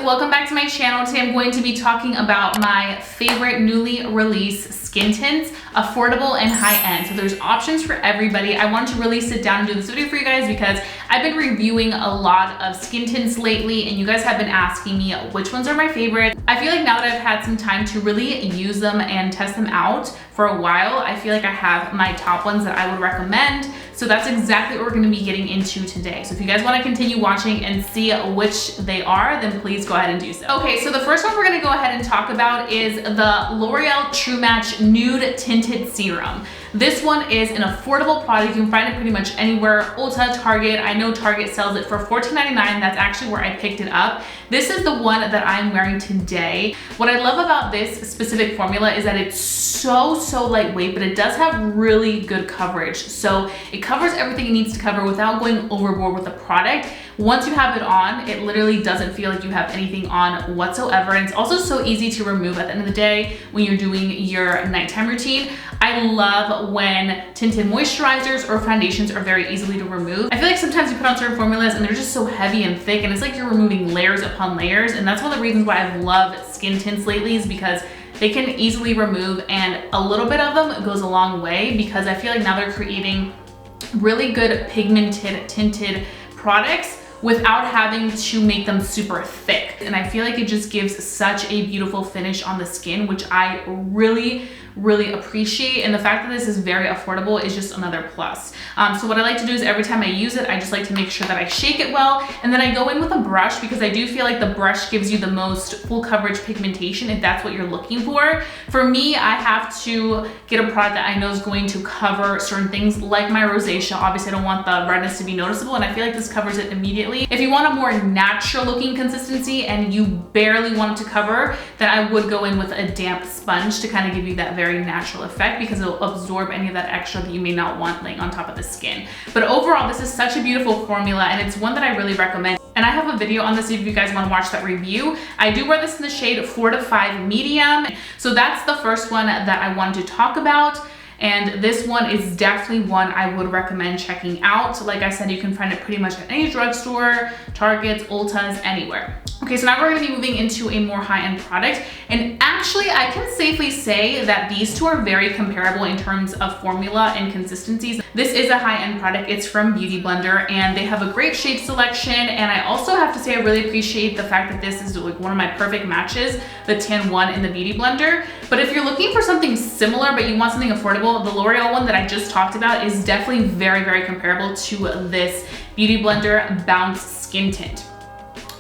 welcome back to my channel. Today I'm going to be talking about my favorite newly released skin tints, affordable and high-end. So there's options for everybody. I wanted to really sit down and do this video for you guys because I've been reviewing a lot of skin tints lately and you guys have been asking me which ones are my favorite. I feel like now that I've had some time to really use them and test them out for a while, I feel like I have my top ones that I would recommend. So that's exactly what we're gonna be getting into today. So if you guys wanna continue watching and see which they are, then please go ahead and do so. Okay, so the first one we're gonna go ahead and talk about is the L'Oreal True Match Nude Tinted Serum. This one is an affordable product. You can find it pretty much anywhere. Ulta, Target. I know Target sells it for $14.99. That's actually where I picked it up. This is the one that I'm wearing today. What I love about this specific formula is that it's so lightweight, but it does have really good coverage. So it covers everything it needs to cover without going overboard with the product. Once you have it on, it literally doesn't feel like you have anything on whatsoever. And it's also so easy to remove at the end of the day when you're doing your nighttime routine. I love when tinted moisturizers or foundations are very easily to remove. I feel like sometimes you put on certain formulas and they're just so heavy and thick and it's like you're removing layers upon layers. And that's one of the reasons why I've loved skin tints lately, is because they can easily remove, and a little bit of them goes a long way, because I feel like now they're creating really good pigmented tinted products without having to make them super thick. And I feel like it just gives such a beautiful finish on the skin, which I really appreciate. And the fact that this is very affordable is just another plus. So what I like to do is every time I use it, I just like to make sure that I shake it well. And then I go in with a brush, because I do feel like the brush gives you the most full coverage pigmentation if that's what you're looking for. For me, I have to get a product that I know is going to cover certain things like my rosacea. Obviously, I don't want the redness to be noticeable, and I feel like this covers it immediately. If you want a more natural looking consistency and you barely want it to cover, then I would go in with a damp sponge to kind of give you that very natural effect, because it'll absorb any of that extra that you may not want laying on top of the skin. But overall, this is such a beautiful formula, and it's one that I really recommend. And I have a video on this if you guys want to watch that review. I do wear this in the shade 4 to 5 medium. So that's the first one that I wanted to talk about. And this one is definitely one I would recommend checking out. So like I said, you can find it pretty much at any drugstore, Targets, Ultas, anywhere. Okay, so now we're gonna be moving into a more high-end product. And actually, I can safely say that these two are very comparable in terms of formula and consistencies. This is a high-end product. It's from Beauty Blender, and they have a great shade selection. And I also have to say I really appreciate the fact that this is like one of my perfect matches, the Tin 1 in the Beauty Blender. But if you're looking for something similar, but you want something affordable, the L'Oreal one that I just talked about is definitely very comparable to this Beauty Blender Bounce Skin Tint.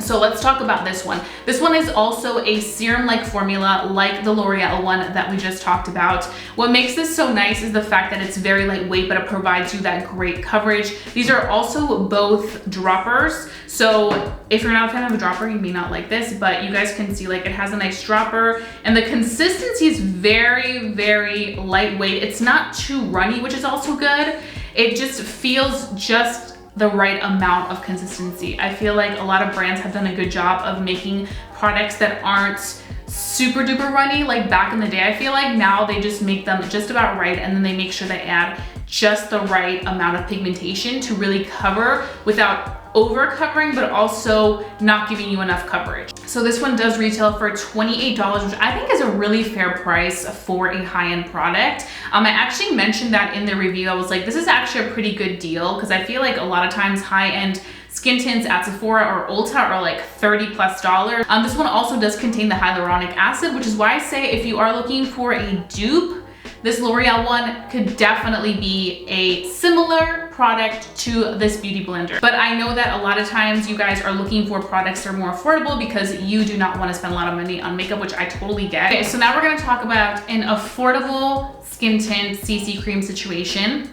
So let's talk about this one. This one is also a serum-like formula like the L'Oreal one that we just talked about. What makes this so nice is the fact that it's very lightweight, but it provides you that great coverage. These are also both droppers. So if you're not a fan of a dropper, you may not like this, but you guys can see like it has a nice dropper, and the consistency is very lightweight. It's not too runny, which is also good. It just feels just the right amount of consistency. I feel like a lot of brands have done a good job of making products that aren't super duper runny like back in the day. I feel like now they just make them just about right, and then they make sure they add just the right amount of pigmentation to really cover without over covering, but also not giving you enough coverage. So this one does retail for $28, which I think is a really fair price for a high-end product. I actually mentioned that in the review. I was like, this is actually a pretty good deal, because I feel like a lot of times high-end skin tints at Sephora or Ulta are like $30+. This one also does contain the hyaluronic acid, which is why I say if you are looking for a dupe, this L'Oreal one could definitely be a similar product to this Beauty Blender. But I know that a lot of times you guys are looking for products that are more affordable because you do not want to spend a lot of money on makeup, which I totally get. Okay, so now we're gonna talk about an affordable skin tint CC cream situation.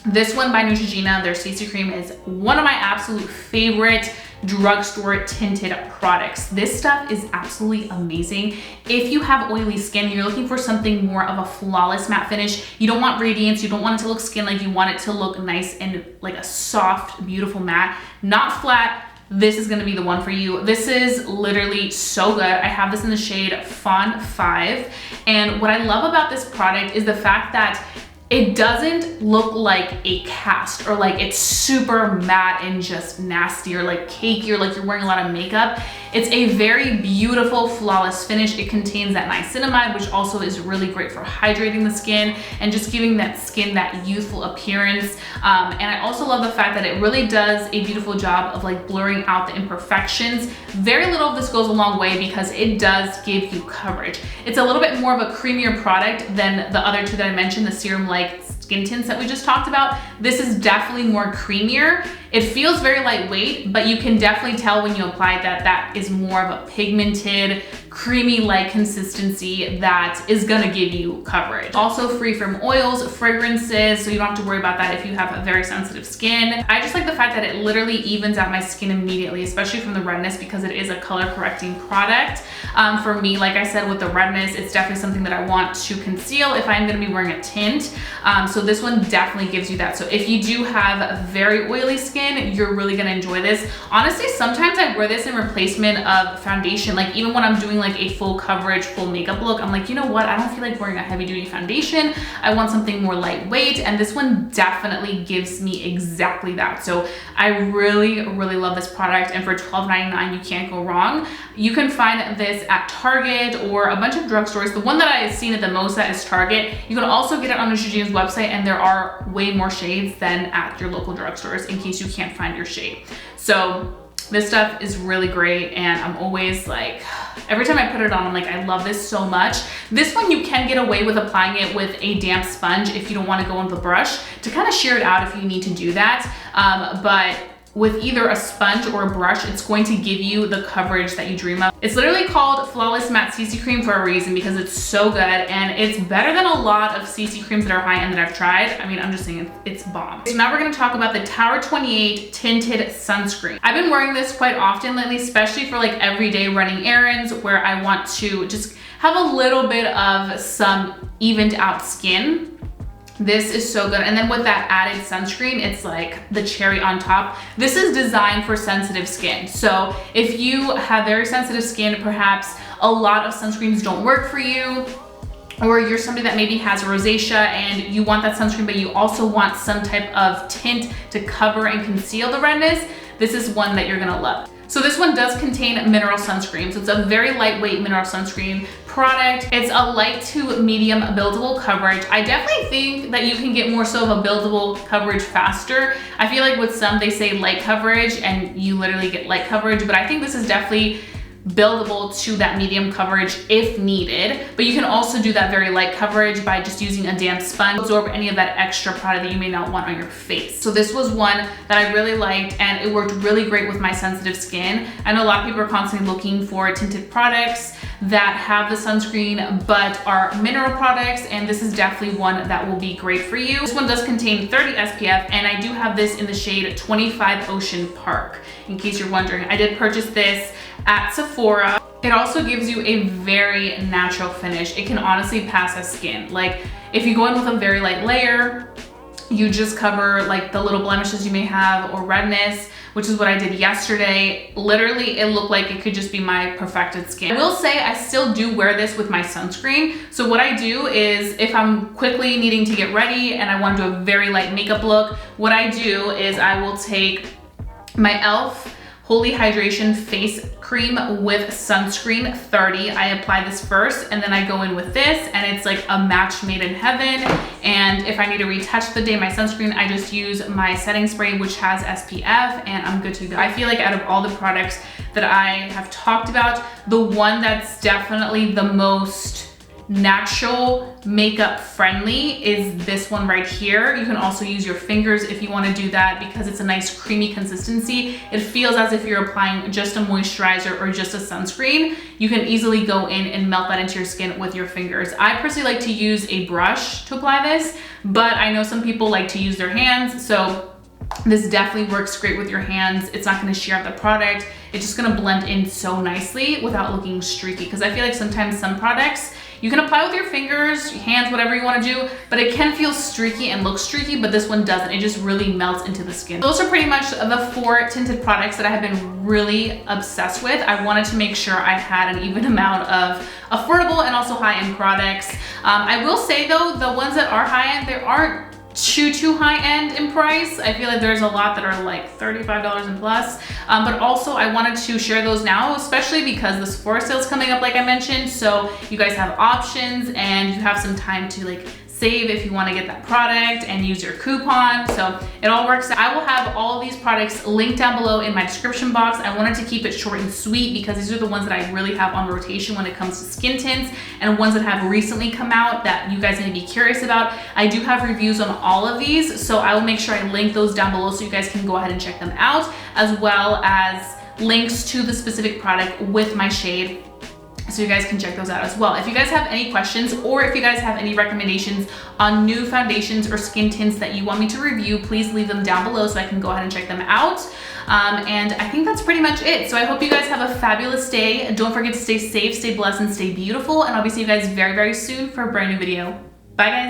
This one by Neutrogena, their CC cream, is one of my absolute favorite drugstore tinted products. This stuff is absolutely amazing. If you have oily skin and you're looking for something more of a flawless matte finish, you don't want radiance, you don't want it to look skin like, you want it to look nice and like a soft, beautiful matte, not flat, this is gonna be the one for you. This is literally so good. I have this in the shade FAWN 5. And what I love about this product is the fact that it doesn't look like a cast, or like it's super matte and just nasty, or like cakey, or like you're wearing a lot of makeup. It's a very beautiful, flawless finish. It contains that niacinamide, which also is really great for hydrating the skin and just giving that skin that youthful appearance. And I also love the fact that it really does a beautiful job of like blurring out the imperfections. Very little of this goes a long way because it does give you coverage. It's a little bit more of a creamier product than the other two that I mentioned, the serum-like skin tints that we just talked about. This is definitely more creamier. It feels very lightweight, but you can definitely tell when you apply it that that is more of a pigmented, creamy-like consistency that is gonna give you coverage. Also free from oils, fragrances, so you don't have to worry about that if you have a very sensitive skin. I just like the fact that it literally evens out my skin immediately, especially from the redness, because it is a color correcting product. For me, like I said, with the redness, it's definitely something that I want to conceal if I'm gonna be wearing a tint. So this one definitely gives you that. So if you do have a very oily skin, you're really gonna enjoy this. Honestly, sometimes I wear this in replacement of foundation. Like even when I'm doing like a full coverage, full makeup look, I'm like, you know what? I don't feel like wearing a heavy duty foundation. I want something more lightweight. And this one definitely gives me exactly that. So I really, really love this product. And for $12.99, you can't go wrong. You can find this at Target or a bunch of drugstores. The one that I've seen it the most at is Target. You can also get it on Neutrogena's website, and there are way more shades than at your local drugstores in case you can't find your shade. So this stuff is really great, and I'm always like, every time I put it on, I'm like, I love this so much. This one you can get away with applying it with a damp sponge if you don't want to go on the brush to kind of shear it out if you need to do that. But with either a sponge or a brush, it's going to give you the coverage that you dream of. It's literally called Flawless Matte CC Cream for a reason, because it's so good, and it's better than a lot of CC creams that are high-end that I've tried. I mean, I'm just saying it's bomb. So now we're gonna talk about the Tower 28 Tinted Sunscreen. I've been wearing this quite often lately, especially for like everyday running errands where I want to just have a little bit of some evened out skin. This is so good. And then with that added sunscreen, it's like the cherry on top. This is designed for sensitive skin. So if you have very sensitive skin, perhaps a lot of sunscreens don't work for you, or you're somebody that maybe has rosacea and you want that sunscreen, but you also want some type of tint to cover and conceal the redness, this is one that you're gonna love. So this one does contain mineral sunscreen. So it's a very lightweight mineral sunscreen product. It's a light to medium buildable coverage. I definitely think that you can get more so of a buildable coverage faster. I feel like with some, they say light coverage and you literally get light coverage, but I think this is definitely buildable to that medium coverage if needed. But you can also do that very light coverage by just using a damp sponge to absorb any of that extra product that you may not want on your face. So this was one that I really liked, and it worked really great with my sensitive skin. I know a lot of people are constantly looking for tinted products that have the sunscreen but are mineral products, and this is definitely one that will be great for you. This one does contain 30 SPF, and I do have this in the shade 25 Ocean Park, in case you're wondering. I did purchase this at Sephora. It also gives you a very natural finish. It can honestly pass as skin. Like if you go in with a very light layer, you just cover like the little blemishes you may have or redness, which is what I did yesterday. Literally, it looked like it could just be my perfected skin. I will say I still do wear this with my sunscreen. So what I do is if I'm quickly needing to get ready and I want to do a very light makeup look, what I do is I will take my e.l.f. Holy Hydration Face Cream with Sunscreen 30. I apply this first and then I go in with this, and it's like a match made in heaven. And if I need to retouch the day my sunscreen, I just use my setting spray, which has SPF, and I'm good to go. I feel like out of all the products that I have talked about, the one that's definitely the most natural makeup friendly is this one right here. You can also use your fingers if you want to do that, because it's a nice creamy consistency. It feels as if you're applying just a moisturizer or just a sunscreen. You can easily go in and melt that into your skin with your fingers. I personally like to use a brush to apply this, but I know some people like to use their hands, so this definitely works great with your hands. It's not going to shear out the product. It's just going to blend in so nicely without looking streaky, because I feel like sometimes some products you can apply with your fingers, hands, whatever you want to do, but it can feel streaky and look streaky, but this one doesn't. It just really melts into the skin. Those are pretty much the 4 tinted products that I have been really obsessed with. I wanted to make sure I had an even amount of affordable and also high-end products. I will say though, the ones that are high-end, there aren't too high-end in price. I feel like there's a lot that are like $35 and plus, but also I wanted to share those now, especially because the Sephora sale is coming up, like I mentioned, so you guys have options and you have some time to like save if you want to get that product and use your coupon. So it all works. I will have all of these products linked down below in my description box. I wanted to keep it short and sweet because these are the ones that I really have on rotation when it comes to skin tints, and ones that have recently come out that you guys need to be curious about. I do have reviews on all of these, so I will make sure I link those down below so you guys can go ahead and check them out, as well as links to the specific product with my shade, so you guys can check those out as well. If you guys have any questions, or if you guys have any recommendations on new foundations or skin tints that you want me to review, please leave them down below so I can go ahead and check them out. And I think that's pretty much it. So I hope you guys have a fabulous day. Don't forget to stay safe, stay blessed, and stay beautiful. And I'll be seeing you guys very, very soon for a brand new video. Bye guys.